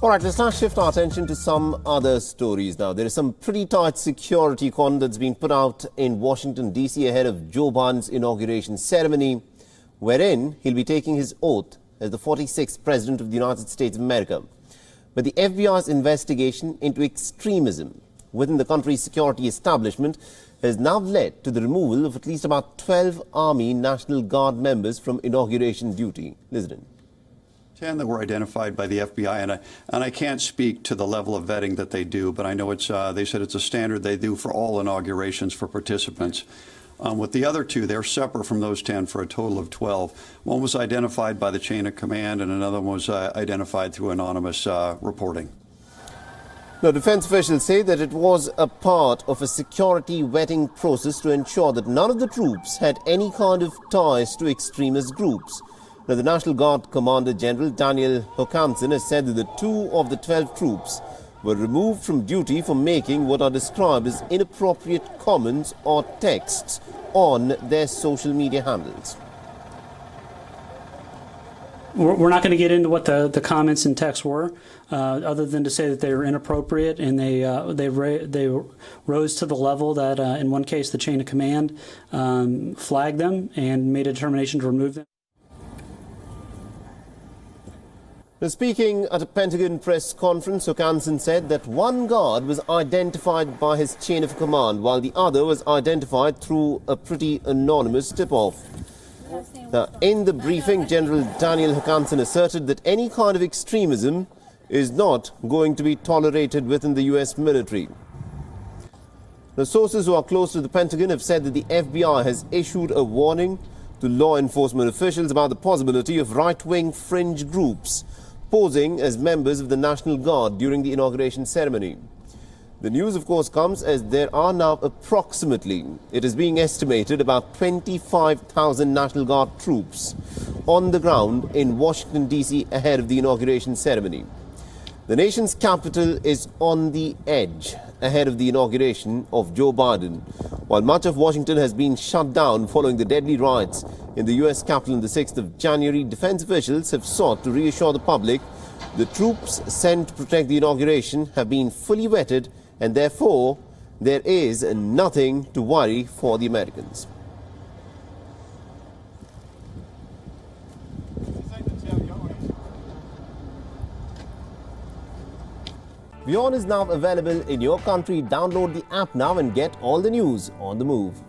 All right, let's now shift our attention to some other stories now. There is some pretty tight security cordon that's been put out in Washington, D.C. ahead of Joe Biden's inauguration ceremony, wherein he'll be taking his oath as the 46th President of the United States of America. But the FBI's investigation into extremism within the country's security establishment has now led to the removal of at least about 12 Army National Guard members from inauguration duty. Listen. 10 that were identified by the FBI, and I can't speak to the level of vetting that they do, but I know it's they said it's a standard they do for all inaugurations for participants. With the other two, they're separate from those 10 for a total of 12. One was identified by the chain of command, and another one was identified through anonymous reporting. Now, defense officials say that it was a part of a security vetting process to ensure that none of the troops had any kind of ties to extremist groups. Now, the National Guard Commander General Daniel Hokanson has said that the 2 of the 12 troops were removed from duty for making what are described as inappropriate comments or texts on their social media handles. We're not going to get into what the comments and texts were, other than to say that they were inappropriate, and they rose to the level that, in one case, the chain of command flagged them and made a determination to remove them. Now, speaking at a Pentagon press conference, Hokanson said that one guard was identified by his chain of command, while the other was identified through a pretty anonymous tip-off. Now, in the briefing, General Daniel Hokanson asserted that any kind of extremism is not going to be tolerated within the U.S. military. The sources who are close to the Pentagon have said that the FBI has issued a warning to law enforcement officials about the possibility of right-wing fringe groups posing as members of the National Guard during the inauguration ceremony. The news, of course, comes as there are now approximately, it is being estimated, about 25,000 National Guard troops on the ground in Washington, D.C. ahead of the inauguration ceremony. The nation's capital is on the edge ahead of the inauguration of Joe Biden. While much of Washington has been shut down following the deadly riots in the U.S. Capitol on the 6th of January, defense officials have sought to reassure the public the troops sent to protect the inauguration have been fully vetted, and therefore there is nothing to worry for the Americans. WION is now available in your country. Download the app now and get all the news on the move.